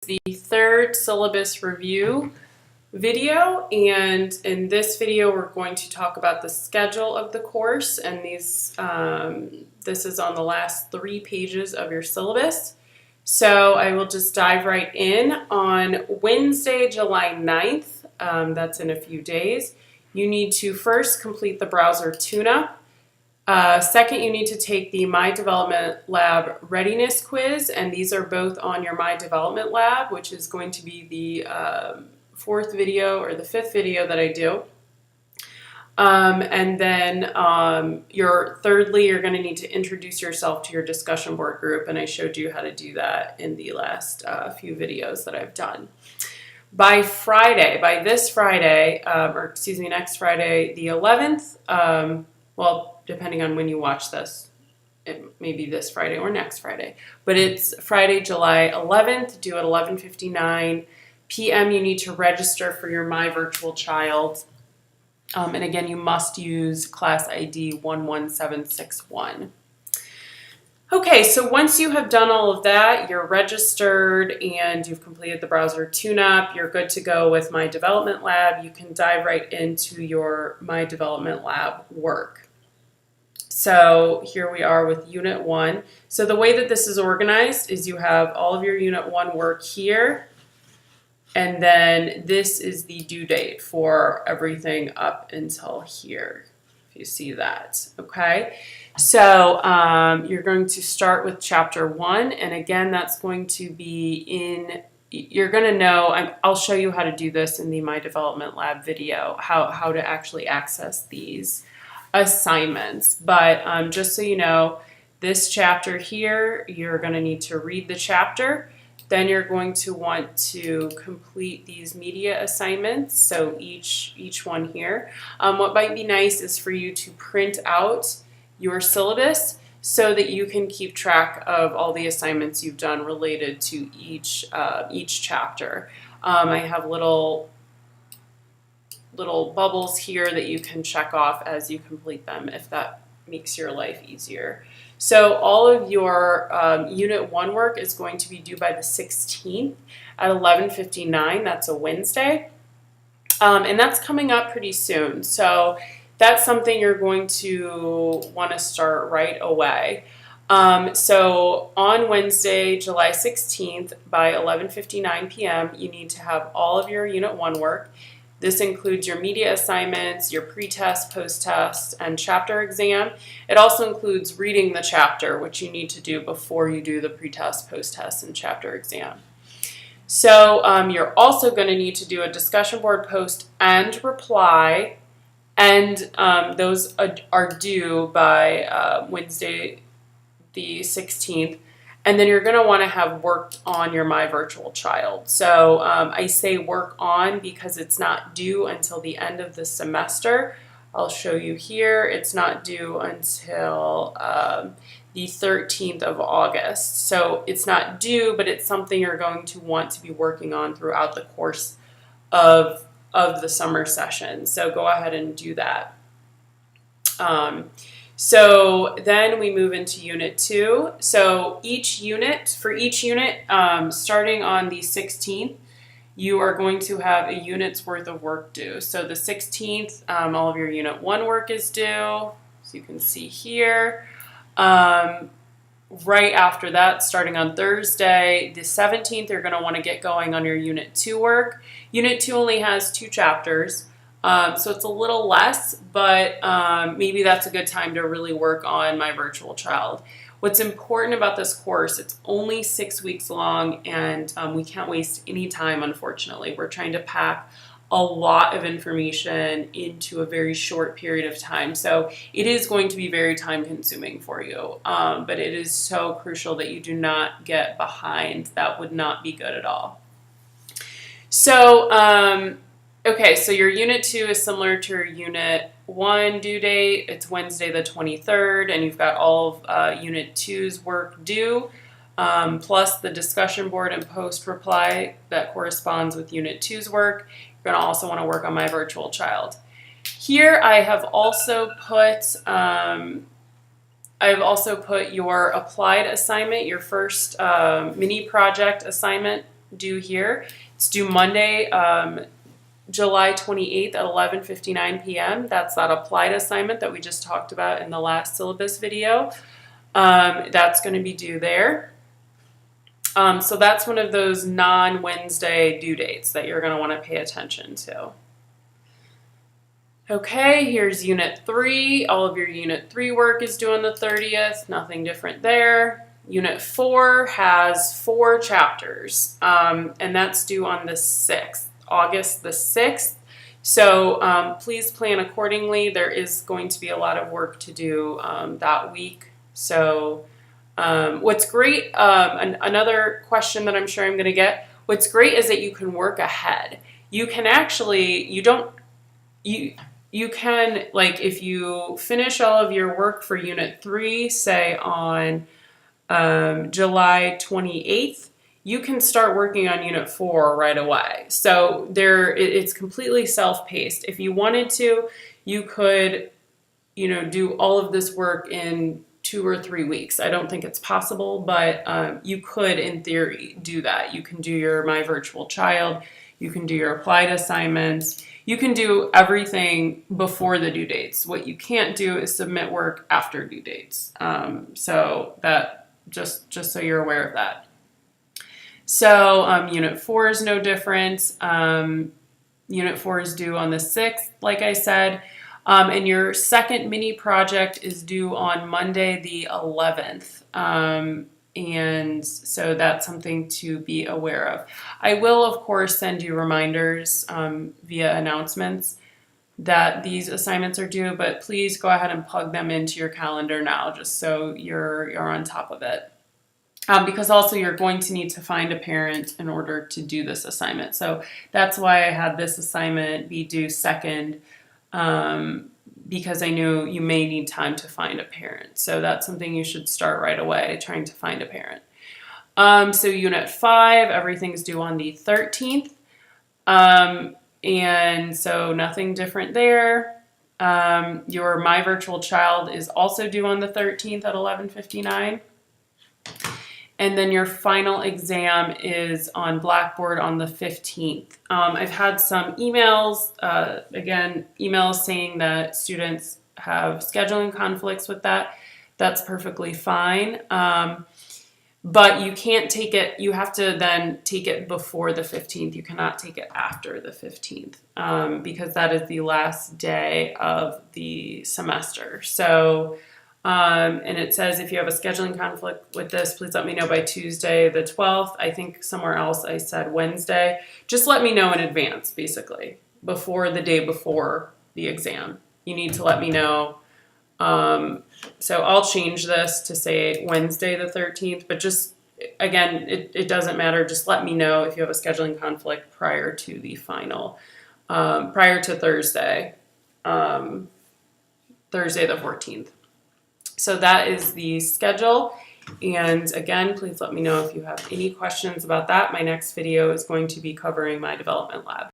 the third syllabus review video, and in this video we're going to talk about the schedule of the course, and this is on the last 3 pages of your syllabus. So I will just dive right in. On Wednesday, July 9th, that's in a few days, you need to first complete the browser tune-up. Second, you need to take the My Development Lab readiness quiz, and these are both on your My Development Lab, which is going to be the 4th video or the 5th video that I do. And then thirdly, you're going to need to introduce yourself to your discussion board group, and I showed you how to do that in the last few videos that I've done. By next Friday, the 11th, well, depending on when you watch this, it may be this Friday or next Friday, but it's Friday, July 11th, due at 11:59 p.m. You need to register for your My Virtual Child. And again, you must use class ID 11761. Okay, so once you have done all of that, you're registered and you've completed the browser tune-up, you're good to go with My Development Lab. You can dive right into your My Development Lab work. So here we are with Unit 1. So the way that this is organized is you have all of your Unit 1 work here, and then this is the due date for everything up until here, if you see that, okay? So you're going to start with Chapter 1, and again, that's going to be you're going to know, I'll show you how to do this in the My Development Lab video, how to actually access these assignments. But just so you know, this chapter here, you're going to need to read the chapter. Then you're going to want to complete these media assignments, so each one here. What might be nice is for you to print out your syllabus so that you can keep track of all the assignments you've done related to each chapter. I have little bubbles here that you can check off as you complete them if that makes your life easier. So all of your Unit 1 work is going to be due by the 16th at 11:59. That's a Wednesday. And that's coming up pretty soon. So that's something you're going to want to start right away. So on Wednesday, July 16th, by 11:59 p.m., you need to have all of your Unit 1 work. This includes your media assignments, your pre-test, post-test, and chapter exam. It also includes reading the chapter, which you need to do before you do the pre-test, post-test, and chapter exam. So you're also going to need to do a discussion board post and reply, and those are due by Wednesday the 16th. And then you're going to want to have worked on your My Virtual Child. So I say work on because it's not due until the end of the semester. I'll show you here. It's not due until the 13th of August. So it's not due, but it's something you're going to want to be working on throughout the course of the summer session. So go ahead and do that. So then we move into Unit 2. So for each unit, starting on the 16th, you are going to have a unit's worth of work due. So the 16th, all of your Unit 1 work is due, so you can see here. Right after that, starting on Thursday, the 17th, you're going to want to get going on your Unit 2 work. Unit 2 only has 2 chapters. So it's a little less, but maybe that's a good time to really work on My Virtual Child. What's important about this course, it's only 6 weeks long, and we can't waste any time, unfortunately. We're trying to pack a lot of information into a very short period of time. So it is going to be very time consuming for you, but it is so crucial that you do not get behind. That would not be good at all. So, okay, so your Unit 2 is similar to your Unit 1 due date. It's Wednesday the 23rd, and you've got all of Unit 2's work due, plus the discussion board and post reply that corresponds with Unit 2's work. You're going to also want to work on My Virtual Child. Here I have also put your applied assignment, your first mini project assignment due here. It's due Monday, July 28th at 11:59 p.m. That's that applied assignment that we just talked about in the last syllabus video. That's going to be due there. So that's one of those non-Wednesday due dates that you're going to want to pay attention to. Okay, here's Unit 3. All of your Unit 3 work is due on the 30th. Nothing different there. Unit 4 has 4 chapters, and that's due on the 6th, August the 6th. So please plan accordingly. There is going to be a lot of work to do that week. So what's great, another question that I'm sure I'm going to get, what's great is that you can work ahead. You can actually, you can, like, if you finish all of your work for Unit 3, say on July 28th, you can start working on Unit 4 right away. So it's completely self-paced. If you wanted to, you could, do all of this work in 2 or 3 weeks. I don't think it's possible, but you could, in theory, do that. You can do your My Virtual Child. You can do your applied assignments. You can do everything before the due dates. What you can't do is submit work after due dates. So that just so you're aware of that. So Unit 4 is no different. Unit 4 is due on the 6th, like I said. And your second mini project is due on Monday the 11th. And so that's something to be aware of. I will, of course, send you reminders via announcements that these assignments are due, but please go ahead and plug them into your calendar now, just so you're on top of it. Because also you're going to need to find a parent in order to do this assignment. So that's why I had this assignment be due second, because I knew you may need time to find a parent. So that's something you should start right away, trying to find a parent. So Unit 5, everything's due on the 13th. And so nothing different there. Your My Virtual Child is also due on the 13th at 11:59. And then your final exam is on Blackboard on the 15th. I've had some emails, emails saying that students have scheduling conflicts with that. That's perfectly fine. But you can't take it, you have to then take it before the 15th. You cannot take it after the 15th because that is the last day of the semester. So, and it says if you have a scheduling conflict with this, please let me know by Tuesday the 12th. I think somewhere else I said Wednesday. Just let me know in advance, basically, before the day before the exam. You need to let me know. So I'll change this to say Wednesday the 13th, but just, again, it doesn't matter. Just let me know if you have a scheduling conflict prior to the final, prior to Thursday, Thursday the 14th. So that is the schedule. And again, please let me know if you have any questions about that. My next video is going to be covering my development lab.